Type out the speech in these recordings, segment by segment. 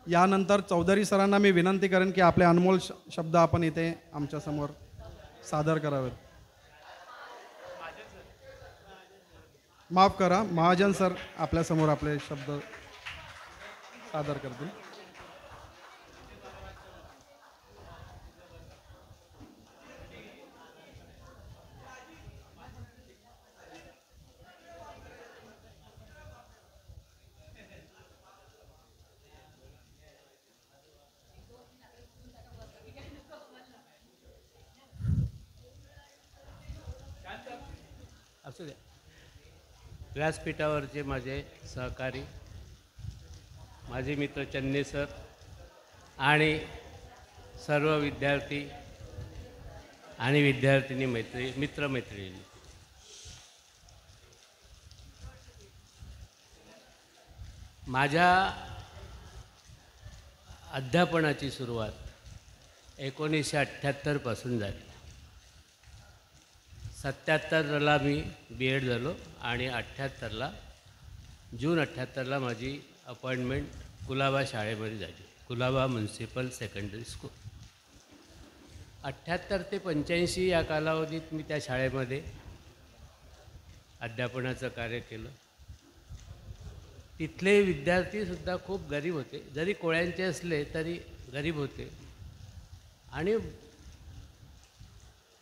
यानंतर चौधरी सरांना मी विनंती करेन की आपले अनमोल शब्द आपण इथे आमच्यासमोर सादर करावेत. माफ करा, महाजन सर आपल्यासमोर आपले शब्द सादर करतील. असू द्या. व्यासपीठावरचे माझे सहकारी, माझे मित्र चन्ने सर आणि सर्व विद्यार्थी आणि विद्यार्थिनी मित्रमैत्रिणी, माझ्या अध्यापनाची सुरुवात 1978 पासून झाली. 77ला मी B.एड झालो आणि 78ला जून 78ला माझी अपॉइंटमेंट कुलाबा शाळेमध्ये झाली, कुलाबा म्युन्सिपल सेकंडरी स्कूल. 78 ते 85 या कालावधीत मी त्या शाळेमध्ये अध्यापनाचं कार्य केलं. तिथले विद्यार्थीसुद्धा खूप गरीब होते, जरी कोळ्यांचे असले तरी गरीब होते आणि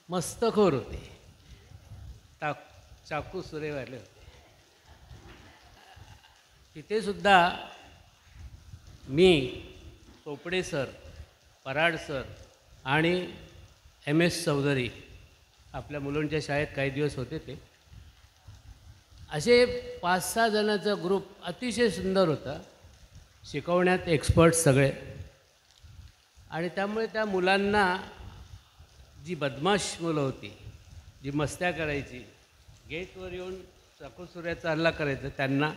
मस्तखोर होते, चाकू सुरेवाले होते. तिथेसुद्धा मी, चोपडे सर, पराड सर आणि MS चौधरी आपल्या मुलांच्या शाळेत काही दिवस होते, ते असे 5-6 जणांचा ग्रुप अतिशय सुंदर होता, शिकवण्यात एक्सपर्ट सगळे. आणि त्यामुळे त्या मुलांना, जी बदमाश मुलं होती, जी मस्त्या करायची, गेटवर येऊन चाकूसुऱ्याचा हल्ला करायचं, त्यांना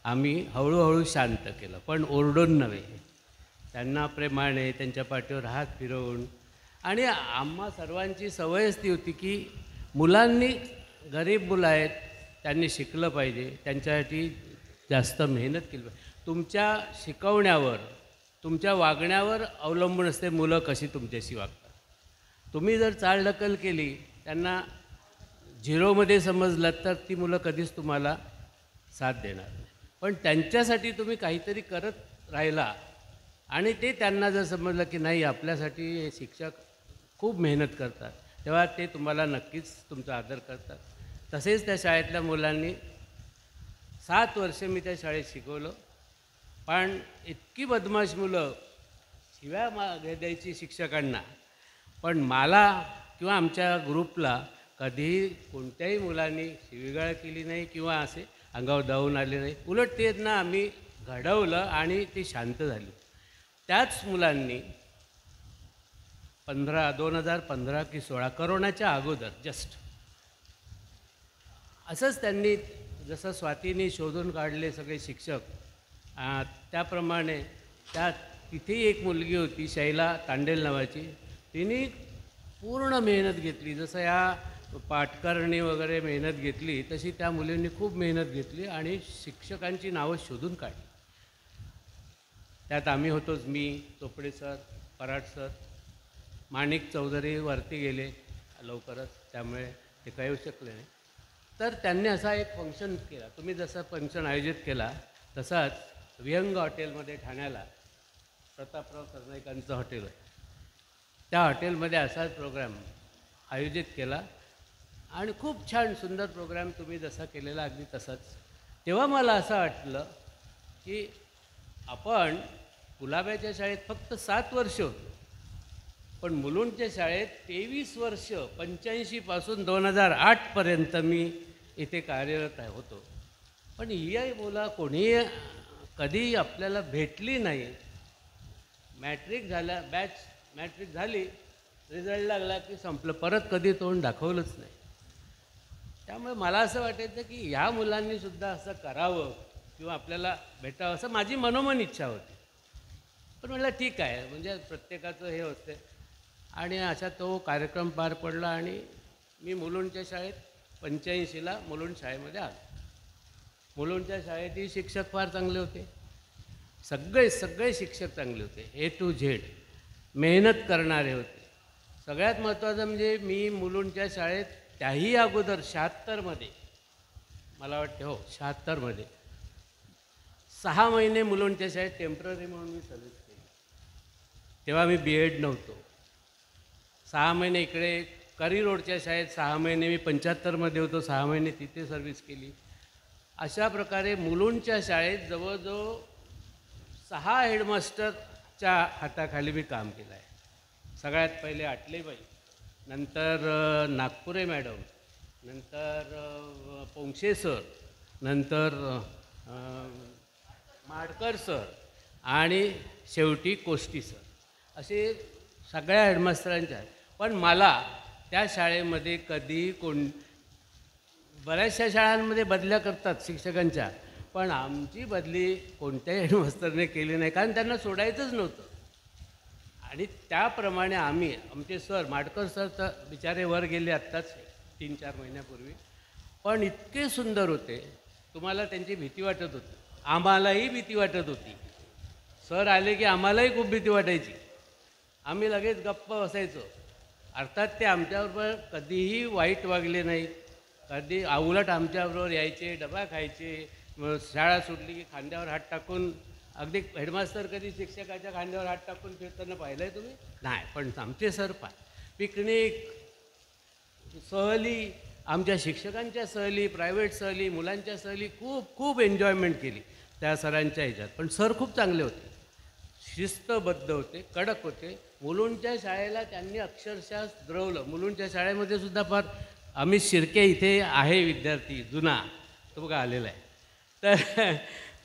आम्ही हळूहळू शांत केलं, पण ओरडून नव्हे. त्यांना प्रेमाने त्यांच्या पाठीवर हात फिरवून. आणि आम्हा सर्वांची सवयच ती होती की मुलांनी, गरीब मुलं आहेत, त्यांनी शिकलं पाहिजे, त्यांच्यासाठी जास्त मेहनत केली पाहिजे. तुमच्या शिकवण्यावर, तुमच्या वागण्यावर अवलंबून असते मुलं कशी तुमच्याशी वागतात. तुम्ही जर चालढकल केली, त्यांना झिरोमध्ये समजलं, तर ती मुलं कधीच तुम्हाला साथ देणार नाही. पण त्यांच्यासाठी तुम्ही काहीतरी करत राहिला आणि ते त्यांना जर समजलं की नाही, आपल्यासाठी हे शिक्षक खूप मेहनत करतात, तेव्हा ते तुम्हाला नक्कीच तुमचा आदर करतात. तसेच त्या शाळेतल्या मुलांनी 7 वर्ष मी त्या शाळेत शिकवलं. पण इतकी बदमाश मुलं, शिव्या द्यायची शिक्षकांना, पण मला किंवा आमच्या ग्रुपला कधीही कोणत्याही मुलांनी शिवीगाळ केली नाही किंवा असे अंगावर धावून आले नाही. उलट त्यांना आम्ही घडवलं आणि ती शांत झाली. त्याच मुलांनी 2015 की 16, करोनाच्या अगोदर जस्ट असंच त्यांनी, जसं स्वातीने शोधून काढले सगळे शिक्षक, त्याप्रमाणे तिथेही एक मुलगी होती शैला तांडेल नावाची, तिने पूर्ण मेहनत घेतली. जसं या पाटकरणी वगैरे मेहनत घेतली, तशी त्या मुलींनी खूप मेहनत घेतली आणि शिक्षकांची नावं शोधून काढली. त्यात आम्ही होतोच, मी, चोपडे सर, पराड सर, माणिक चौधरी वरती गेले लवकरच, त्यामुळे ते काही येऊ शकले नाही. तर त्यांनी असा एक फंक्शन केला, तुम्ही जसं फंक्शन आयोजित केला तसाच विहंग हॉटेलमध्ये ठाण्याला, प्रतापराव सरनाईकांचं हॉटेल आहे, त्या हॉटेलमध्ये असाच प्रोग्राम आयोजित केला आणि खूप छान सुंदर प्रोग्राम तुम्ही जसा केलेला अगदी तसाच. तेव्हा मला असं वाटलं की आपण कुलाब्याच्या शाळेत फक्त 7 वर्ष होतो, पण मुलुंडच्या शाळेत 23 वर्ष, 85 पासून 2008पर्यंत मी इथे कार्यरत होतो. पण ही मुलं कोणी कधी आपल्याला भेटली नाही. मॅट्रिक झाली, रिझल्ट लागला की संपलं, परत कधी तोंड दाखवलंच नाही. त्यामुळे मला असं वाटायचं की ह्या मुलांनीसुद्धा असं करावं किंवा आपल्याला भेटावं, असं माझी मनोमन इच्छा होती. पण म्हटलं ठीक आहे, म्हणजे प्रत्येकाचं हे होते. आणि असा तो कार्यक्रम पार पडला आणि मी मुलुंडच्या शाळेत 85ला मुलुंड शाळेमध्ये आलो. मुलुंडच्या शाळेतही शिक्षक फार चांगले होते सगळे सगळे शिक्षक चांगले होते, ए टू झेड मेहनत करणारे होते. सगळ्यात महत्त्वाचं म्हणजे मी मुलुंडच्या शाळेत त्याही अगोदर 76मध्ये, मला वाटते हो 76मध्ये 6 महिने मुलुंडच्या शाळेत टेम्पररी म्हणून मी सर्व्हिस केली. तेव्हा मी B.Ed नव्हतो. 6 महिने इकडे करी रोडच्या शाळेत 6 महिने, मी 75मध्ये होतो, 6 महिने तिथे सर्व्हिस केली. अशा प्रकारे मुलुंडच्या शाळेत जवळजवळ 6 हेडमास्टरच्या हाताखाली मी काम केलं आहे. सगळ्यात पहिले आटलेबाई, नंतर नागपुरे मॅडम, नंतर पोंक्षे सर, नंतर माडकर सर आणि शेवटी कोष्टी सर, असे सगळ्या हेडमास्टरांच्या. पण मला त्या शाळेमध्ये कधी बऱ्याचशा शाळांमध्ये बदल्या करतात शिक्षकांच्या, पण आमची बदली कोणत्याही हेडमास्टरने केली नाही, कारण त्यांना सोडायचंच नव्हतं. आणि त्याप्रमाणे आमचे सर, माडकर सर तर बिचारे वर गेले आत्ताच 3-4 महिन्यापूर्वी, पण इतके सुंदर होते, तुम्हाला त्यांची भीती वाटत होती, आम्हालाही भीती वाटत होती. सर आले की आम्हालाही खूप भीती वाटायची, आम्ही लगेच गप्प बसायचो. अर्थात ते आमच्याबरोबर कधीही वाईट वागले नाहीत, कधी उलट आमच्याबरोबर यायचे, डबा खायचे, मग शाळा सुटली की खांद्यावर हात टाकून, अगदी हेडमास्तर कधी शिक्षकाच्या खांद्यावर हात टाकून फिरताना पाहिलं आहे तुम्ही? नाही, पण आमचे सर पिकनिक, सहली, आमच्या शिक्षकांच्या सहली, प्रायव्हेट सहली, मुलांच्या सहली, खूप खूप एन्जॉयमेंट केली त्या सरांच्या ह्याच्यात. पण सर खूप चांगले होते, शिस्तबद्ध होते, कडक होते. मुलुंडच्या शाळेला त्यांनी अक्षरशः द्रवलं. मुलुंडच्या शाळेमध्ये सुद्धा फार अमित शिर्के इथे आहे विद्यार्थी जुना, तो बघा आलेला आहे. तर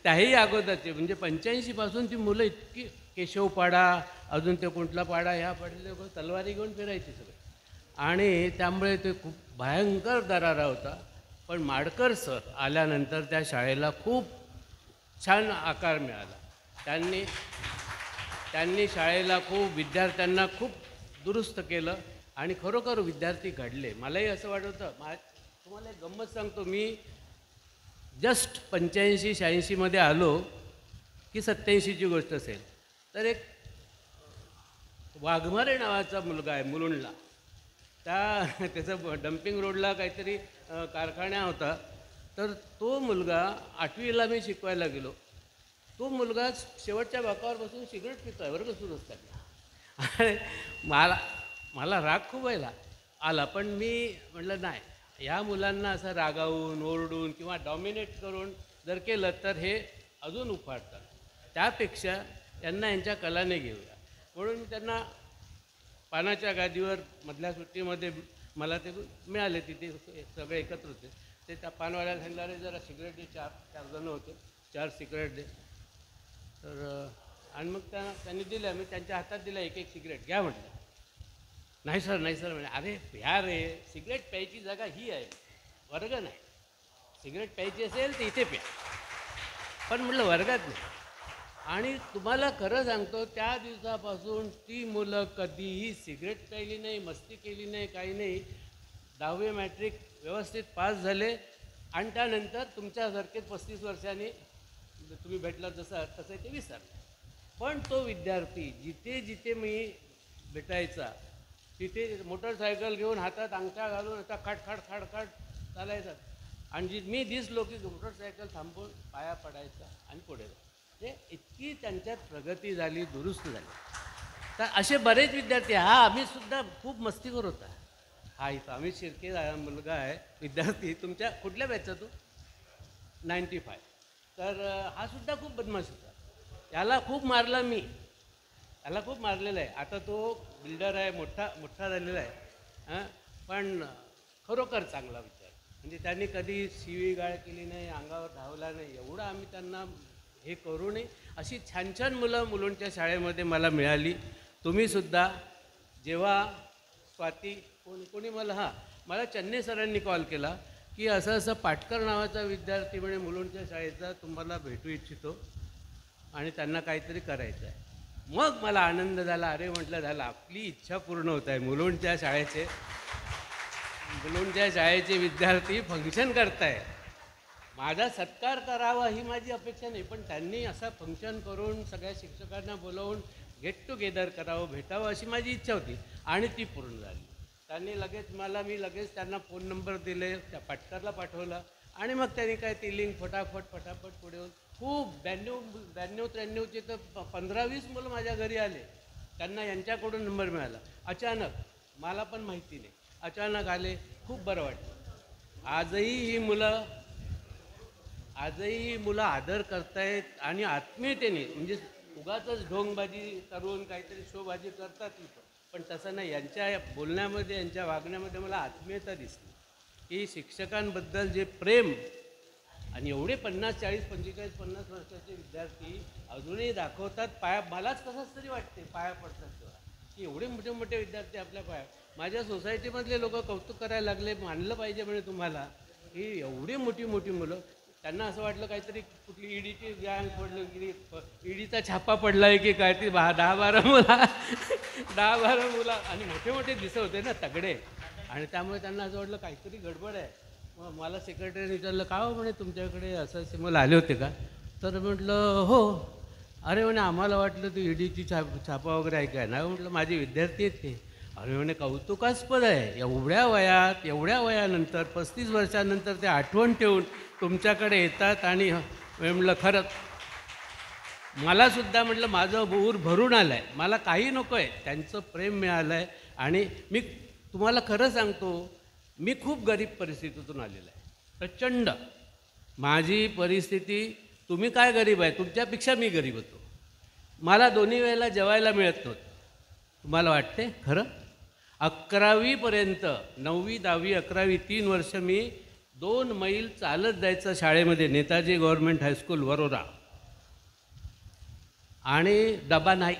त्याही अगोदरचे म्हणजे 85पासून ती मुलं इतकी, केशवपाडा, अजून ते कुंटला पाडा, ह्या पाडले तलवारी घेऊन फिरायची सगळे, आणि त्यामुळे ते खूप भयंकर दरारा होता. पण माडकर सर आल्यानंतर त्या शाळेला खूप छान आकार मिळाला. त्यांनी शाळेला खूप, विद्यार्थ्यांना खूप दुरुस्त केलं आणि खरोखर विद्यार्थी घडले. मलाही असं वाटत होतं. तुम्हाला एक गंमत सांगतो, मी जस्ट 85-86मध्ये आलो की 87ची गोष्ट असेल, तर एक वाघमारे नावाचा मुलगा आहे मुलुंडला, त्याचं डम्पिंग रोडला काहीतरी कारखाना होता. तर तो मुलगा 8वीला मी शिकवायला गेलो, तो मुलगा शेवटच्या बाकावर बसून सिगरेट पितो आहे वर्ग सुरू असताना. आणि मला राग खूप व्हायला आला, पण मी म्हटलं नाही, ह्या मुलांना असं रागावून, ओरडून किंवा डॉमिनेट करून जर केलं तर हे अजून उफाडतात, त्यापेक्षा यांना यांच्या कलाने घेऊया. म्हणून मी त्यांना पानाच्या गादीवर मधल्या सुट्टीमध्ये मला ते मिळाले, तिथे सगळे एकत्र होते. ते त्या पानवाल्याला सांगणारे जरा सिगरेट दे, 4 जणं होते, 4 सिगरेट दे. तर आणि मग त्यांनी दिल्या, मी त्यांच्या हातात दिला, एक सिगरेट घ्या म्हटलं. नाही सर म्हणे. अरे प्या रे, सिगरेट प्यायची जागा ही आहे, वर्ग नाही. सिगरेट प्यायची असेल तर इथे प्या, पण म्हटलं वर्गात नाही. आणि तुम्हाला खरं सांगतो, त्या दिवसापासून ती मुलं कधीही सिगरेट प्यायली नाही, मस्ती केली नाही, काही नाही. 10वी मॅट्रिक व्यवस्थित पास झाले. आणि त्यानंतर तुमच्यासारखे 35 वर्षांनी तुम्ही भेटला तसं ते विसरले. पण तो विद्यार्थी जिथे जिथे मी भेटायचा, तिथे मोटरसायकल घेऊन हातात अंगठा घालून आता खाट चालायचा. आणि मी दिसलो की मोटरसायकल थांबवून पाया पडायचा आणि पुढे म्हणजे इतकी त्यांच्यात प्रगती झाली, दुरुस्त झाली. तर असे बरेच विद्यार्थी, आम्ही सुद्धा खूप मस्तीखोर होता. इथं अमित शिर्के मुलगा आहे विद्यार्थी, तुमच्या कुठल्या बॅचचा तो? 95. तर हा सुद्धा खूप बदमाश होता. याला खूप मारला मी, त्याला खूप मारलेला आहे. आता तो बिल्डर आहे, मोठा झालेला आहे. पण खरोखर चांगला विचार, म्हणजे त्यांनी कधी शिवीगाळ केली नाही, अंगावर धावला नाही. एवढं आम्ही त्यांना हे करू नये. अशी छान छान मुलं मुलुंडच्या शाळेमध्ये मला मिळाली. तुम्हीसुद्धा जेव्हा स्वाती कोणी मला चन्ने सरांनी कॉल केला की असं पाटकर नावाचा विद्यार्थी म्हणे मुलुंडच्या शाळेचा तुम्हाला भेटू इच्छितो आणि त्यांना काहीतरी करायचं आहे. मग मला आनंद झाला. अरे म्हटलं, झालं, आपली इच्छा पूर्ण होत आहे. मुलुंडच्या शाळेचे विद्यार्थी फंक्शन करताय. माझा सत्कार करावा ही माझी अपेक्षा नाही, पण त्यांनी असं फंक्शन करून सगळ्या शिक्षकांना बोलावून गेट टुगेदर करावं, भेटावं अशी माझी इच्छा होती आणि ती पूर्ण झाली. त्यांनी लगेच मी लगेच त्यांना फोन नंबर दिले, त्या पाटकरला पाठवला आणि मग त्यांनी काय ती लिंक फटाफट पुढे होऊन खूप 92-93चे तर 15-20 मुलं माझ्या घरी आले. त्यांना यांच्याकडून नंबर मिळाला. अचानक, मला पण माहिती नाही, अचानक आले. खूप बरं वाटलं. आजही ही मुलं आदर करतायत आणि आत्मीयतेने, म्हणजे उगाचच ढोंगबाजी करून काहीतरी शोबाजी करतात इथं, पण तसं नाही. यांच्या बोलण्यामध्ये, यांच्या वागण्यामध्ये मला आत्मीयता दिसली की शिक्षकांबद्दल जे प्रेम. आणि एवढे 50, 40, 45, 50 वर्षाचे विद्यार्थी अजूनही दाखवतात मलाच कसंच तरी वाटते पाया पडतात तेव्हा, की एवढे मोठे मोठे विद्यार्थी आपल्या पाया. माझ्या सोसायटीमधले लोक कौतुक करायला लागले, मानलं पाहिजे म्हणे तुम्हाला, की एवढी मोठी मुलं. त्यांना असं वाटलं काहीतरी कुठली ईडीची गँग पडलं, की ईडीचा छापा पडला आहे की काय, ती 10-12 मुलं 10-12 मुलं आणि मोठे मोठे दिसत होते ना तगडे, आणि त्यामुळे त्यांना असं वाटलं काहीतरी गडबड आहे. मग मला सेक्रेटरीने विचारलं, का हो म्हणे तुमच्याकडे असं असे मुलं आले होते का? तर म्हटलं हो. अरे म्हणे आम्हाला वाटलं तू ईडीची छापा वगैरे आहे काय. नाही म्हटलं माझे विद्यार्थी आहेत ते. अरे म्हणे कौतुकास्पद आहे, एवढ्या वयानंतर 35 वर्षानंतर ते आठवण ठेवून तुमच्याकडे येतात. आणि म्हटलं खरंच मलासुद्धा म्हटलं माझं ऊर भरून आलं आहे, मला काही नको आहे, त्यांचं प्रेम मिळालं आहे. आणि मी तुम्हाला खरं सांगतो, मी खूप गरीब परिस्थितीतून आलेलं आहे, प्रचंड. माझी परिस्थिती, तुम्ही काय गरीब आहे, तुमच्यापेक्षा मी गरीब होतो. मला दोन्ही वेळेला जेवायला मिळत नव्हतं. तुम्हाला वाटते खरं? 11वीपर्यंत, 9वी 10वी 11वी 3 वर्ष मी 2 मैल चालत जायचं शाळेमध्ये, नेताजी गव्हर्नमेंट हायस्कूल वरोरा. आणि डबा नाही,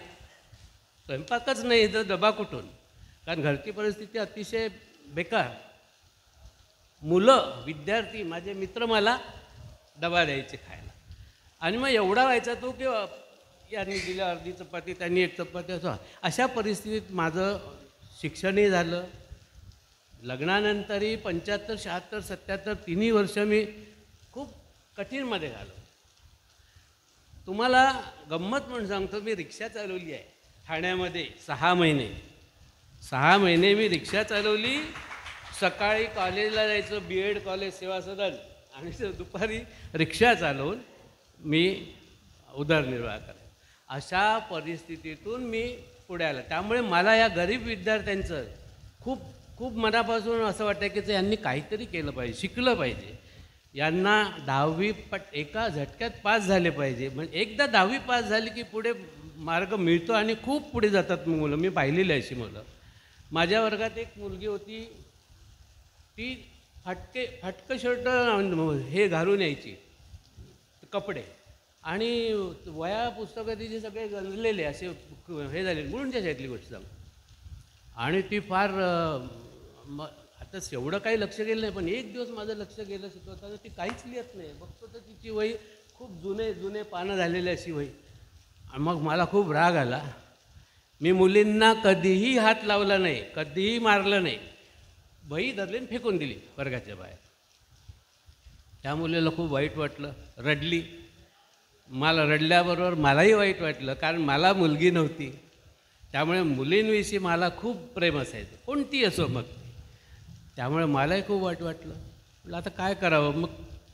स्वयंपाकच नाही, तर डबा कुठून? कारण घरची परिस्थिती अतिशय बेकार. मुलं, विद्यार्थी, माझे मित्र मला डबा द्यायचे खायला. आणि मग एवढा व्हायचा तो की यांनी दिलं अर्धी चपाती, त्यांनी एक चपाती, असं अशा परिस्थितीत माझं शिक्षणही झालं. लग्नानंतरही 75, 76, 77 तिन्ही वर्ष मी खूप कठीणमध्ये घालवलं. तुम्हाला गंमत म्हणून सांगतो, मी रिक्षा चालवली आहे ठाण्यामध्ये 6 महिने. 6 महिने मी रिक्षा चालवली. सकाळी कॉलेजला जायचं, BEd कॉलेज सेवा सदन, आणि दुपारी रिक्षा चालवून मी उदरनिर्वाह करायचा. अशा परिस्थितीतून मी पुढे आलो. त्यामुळे मला या गरीब विद्यार्थ्यांचं खूप खूप मनापासून असं वाटतं की यांनी काहीतरी केलं पाहिजे, शिकलं पाहिजे. यांना 10वी एका झटक्यात पास झाले पाहिजे. म्हणजे एकदा 10वी पास झाली की पुढे मार्ग मिळतो आणि खूप पुढे जातात मुलं. मी पाहिलेली अशी मुलं. माझ्या वर्गात एक मुलगी होती, ती फाटकं शर्ट हे घालून यायची, कपडे, आणि वया पुस्तकं तिचे सगळे गंजलेले असे हे झाले, मुलुंडच्या शाळेतली गोष्ट सांग. आणि ती फार आता एवढं काही लक्ष गेलं नाही, पण एक दिवस माझं लक्ष गेलं शिकवताना, ती काहीच लिहत नाही. बघतो तर तिची वही खूप जुने पानं झालेली अशी वही. आणि मग मला खूप राग आला. मी मुलींना कधीही हात लावला नाही, कधीही मारलं नाही. वही धरली फेकून दिली वर्गाच्या बाहेर. त्या मुलीला खूप वाईट वाटलं, रडली. मला रडल्याबरोबर मलाही वाईट वाटलं, कारण मला मुलगी नव्हती. त्यामुळे मुलींविषयी मला खूप प्रेम असायचं, कोणती असो मग. त्यामुळे मलाही खूप वाईट वाटलं. म्हटलं आता काय करावं. मग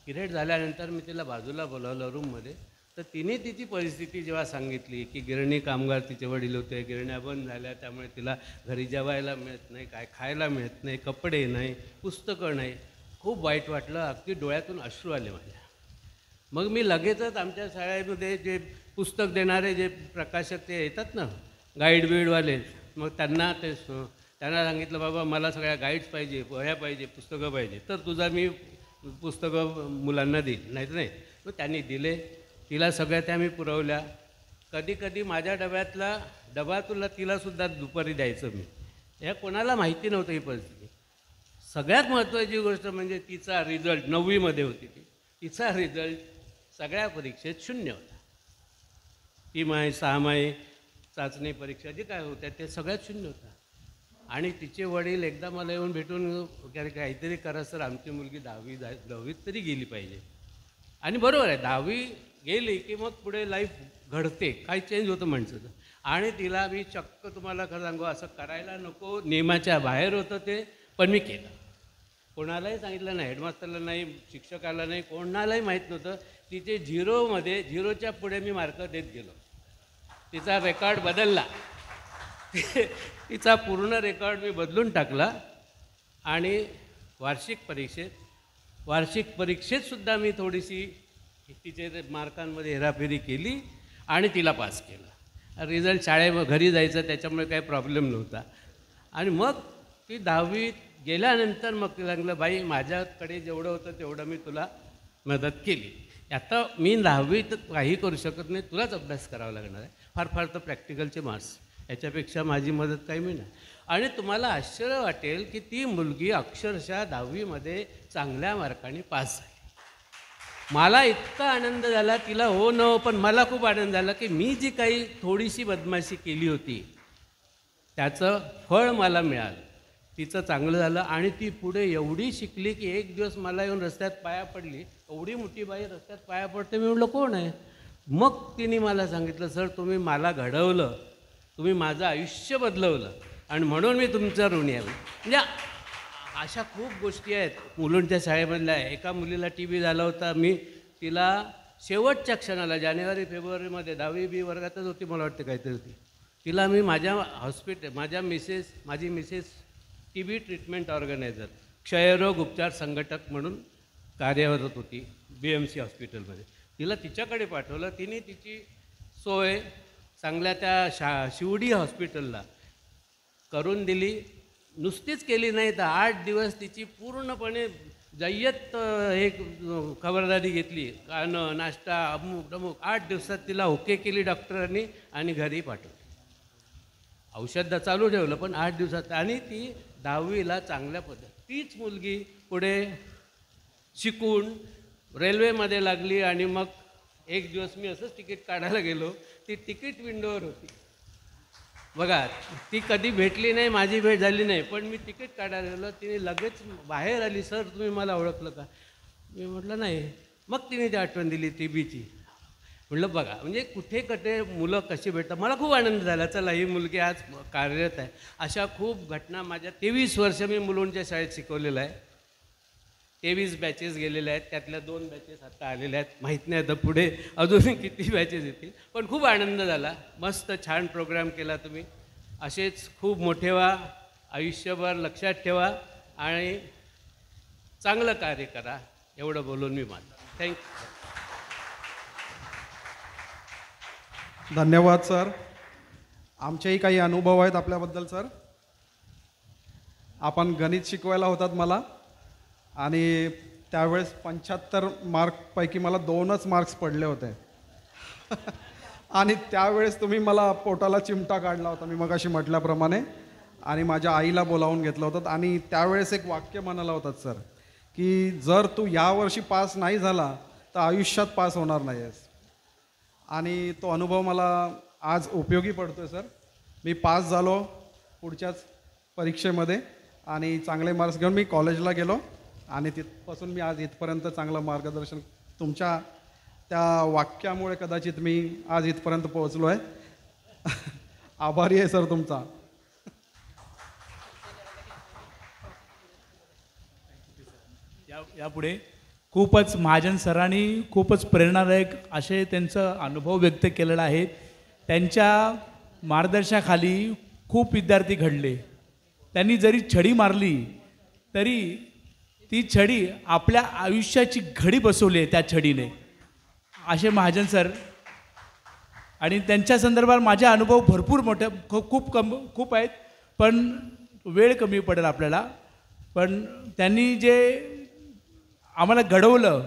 पिरियड झाल्यानंतर मी तिला बाजूला बोलावलं रूममध्ये. तर तिने तिची परिस्थिती जेव्हा सांगितली की गिरणी कामगार तिचे वडील होते, गिरण्या बंद झाल्या, त्यामुळे तिला घरी जेवायला मिळत नाही, काय खायला मिळत नाही, कपडे नाही, पुस्तकं नाही. खूप वाईट वाटलं, अगदी डोळ्यातून अश्रू आले माझ्या. मग मी लगेचच आमच्या शाळेमध्ये जे पुस्तक देणारे जे प्रकाशक ते येतात ना, गाईड बीडवाले, मग त्यांना सांगितलं, बाबा मला सगळ्या गाईड्स पाहिजे, वह्या पाहिजे, पुस्तकं पाहिजे, तर तुझा मी पुस्तकं मुलांना देईल, नाही तर नाही. मग त्यांनी दिले. तिला सगळ्या त्या मी पुरवल्या. कधी कधी माझ्या डबा तिलासुद्धा दुपारी द्यायचं मी. ह्या कोणाला माहिती नव्हतं ही परिस्थिती. सगळ्यात महत्त्वाची गोष्ट म्हणजे तिचा रिझल्ट, 9वीमध्ये होती ती, तिचा रिझल्ट सगळ्या परीक्षेत 0 होता. 3 6 चाचणी परीक्षा जे काय होत्या ते सगळ्यात 0 होता. आणि तिचे वडील एकदा मला येऊन भेटून काहीतरी करा सर, आमची मुलगी 10वीत तरी गेली पाहिजे. आणि बरोबर आहे, 10वी गेली की मग पुढे लाईफ घडते, काही चेंज होतं माणसाचं. आणि तिला मी चक्क तुम्हाला खरं सांगू, असं करायला नको, नियमाच्या बाहेर होतं ते, पण मी केलं. कोणालाही सांगितलं नाही, हेडमास्टरला नाही, शिक्षकाला नाही, कोणालाही माहीत नव्हतं. तिचे झिरोमध्ये, झिरोच्या पुढे मी मार्क देत गेलो. तिचा रेकॉर्ड बदलला. तिचा पूर्ण रेकॉर्ड मी बदलून टाकला. आणि वार्षिक परीक्षेतसुद्धा मी थोडीशी तिचे मार्कांमध्ये हेराफेरी केली आणि तिला पास केलं. रिझल्ट घरी जायचं, त्याच्यामुळे काही प्रॉब्लेम नव्हता. आणि मग ती 10वीत गेल्यानंतर मग तिला सांगितलं, बाई माझ्याकडे जेवढं होतं तेवढं मी तुला मदत केली. आता मी 10वीत काही करू शकत नाही, तुलाच अभ्यास करावा लागणार आहे. फार तर प्रॅक्टिकलचे मार्क्स, याच्यापेक्षा माझी मदत काही मिळणार. आणि तुम्हाला आश्चर्य वाटेल की ती मुलगी अक्षरशः 10वीमध्ये चांगल्या मार्काने पास झाली. मला इतका आनंद झाला, तिला हो न हो, पण मला खूप आनंद झाला की मी जी काही थोडीशी बदमाशी केली होती त्याचं फळ मला मिळालं. तिचं चांगलं झालं आणि ती पुढे एवढी शिकली की एक दिवस मला येऊन रस्त्यात पाया पडली. एवढी मोठी बाई रस्त्यात पाया पडते, मी म्हटलं कोण आहे? मग तिने मला सांगितलं, सर तुम्ही मला घडवलं, तुम्ही माझं आयुष्य बदलवलं आणि म्हणून मी तुमचं ऋणी आहे. म्हणजे अशा खूप गोष्टी आहेत मुलांच्या शाळेमधल्या. एका मुलीला TB झाला होता, मी तिला शेवटच्या क्षणाला जानेवारी फेब्रुवारीमध्ये 10वी B वर्गातच होती मला वाटतं काहीतरी होती, तिला मी माझ्या माझी मिसेस TB ट्रीटमेंट ऑर्गनायझर, क्षयरोग उपचार संघटक म्हणून कार्यरत होती BMC हॉस्पिटलमध्ये. तिला तिच्याकडे पाठवलं. तिने तिची सोय चांगल्या त्या शिवडी हॉस्पिटलला करून दिली. नुसतीच केली नाही तर 8 दिवस तिची पूर्णपणे जय्यत एक खबरदारी घेतली. खाणं, नाश्ता, अमुक 8 दिवसात तिला ओके केली डॉक्टरांनी आणि घरी पाठवली. औषध चालू ठेवलं पण 8 दिवसात. आणि ती 10वीला चांगल्या तीच मुलगी पुढे शिकून रेल्वेमध्ये लागली. आणि मग एक दिवस मी असंच तिकीट काढायला गेलो, ती तिकीट विंडोवर होती. बघा, ती कधी भेटली नाही, माझी भेट झाली नाही, पण मी तिकीट काढायला गेलो, तिने लगेच बाहेर आली, सर तुम्ही मला ओळखलं का? मी म्हटलं नाही. मग तिने ती आठवण दिली TBची. म्हटलं बघा, म्हणजे कुठे मुलं कशी भेटतात. मला खूप आनंद झाला, चला ही मुलगी आज कार्यरत आहे. अशा खूप घटना माझ्या 23 वर्ष मी मुलांच्या शाळेत शिकवलेलं आहे. 23 बॅचेस गेलेल्या आहेत, त्यातल्या 2 बॅचेस आता आलेल्या आहेत. माहीत नाही आता पुढे अजूनही किती बॅचेस येतील, पण खूप आनंद झाला. मस्त छान प्रोग्राम केला तुम्ही. असेच खूप मोठे व्हा, आयुष्यभर लक्षात ठेवा आणि चांगलं कार्य करा, एवढं बोलून मी मानतो. थँक्यू. धन्यवाद सर. आमचेही काही अनुभव आहेत आपल्याबद्दल सर. आपण गणित शिकवायला होतात मला आणि त्यावेळेस 75 मार्कपैकी मला 2च मार्क्स पडले होते. आणि त्यावेळेस तुम्ही मला पोटाला चिमटा काढला होता, मी मगाशी म्हटल्याप्रमाणे, आणि माझ्या आईला बोलावून घेतलं होतं. आणि त्यावेळेस एक वाक्य म्हणाला होतात सर की जर तू यावर्षी पास नाही झाला तर आयुष्यात पास होणार नाही आहेस. आणि तो अनुभव मला आज उपयोगी पडतो आहे सर. मी पास झालो पुढच्याच परीक्षेमध्ये आणि चांगले मार्क्स घेऊन मी कॉलेजला गेलो आणि तिथपासून मी आज इथपर्यंत चांगलं मार्गदर्शन, तुमच्या त्या वाक्यामुळे कदाचित मी आज इथपर्यंत पोहोचलो आहे. आभारी आहे सर तुमचा. यापुढे खूपच महाजन सरांनी खूपच प्रेरणादायक असे त्यांचं अनुभव व्यक्त केलेला आहे. त्यांच्या मार्गदर्शनाखाली खूप विद्यार्थी घडले. त्यांनी जरी छडी मारली तरी ती छडी आपल्या आयुष्याची घडी बसवली आहे त्या छडीने, असे महाजन सर. आणि त्यांच्या संदर्भात माझे अनुभव भरपूर मोठे खूप आहेत, पण वेळ कमी पडेल आपल्याला. पण त्यांनी जे आम्हाला घडवलं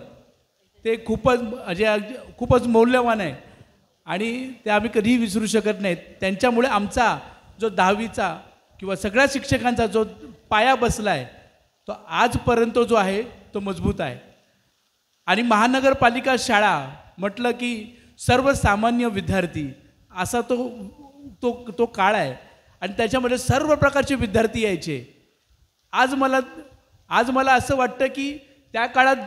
ते खूपच मौल्यवान आहे आणि ते आम्ही कधीही विसरू शकत नाहीत. त्यांच्यामुळे आमचा जो 10वीचा किंवा सगळ्या शिक्षकांचा जो पाया बसला आहे तो आजपर्यंत जो आहे तो मजबूत आहे. आणि महानगरपालिका शाळा म्हटलं की सर्वसामान्य विद्यार्थी असा तो काळ आहे आणि त्याच्यामध्ये सर्व प्रकारचे विद्यार्थी यायचे. आज मला असं वाटतं की त्या काळात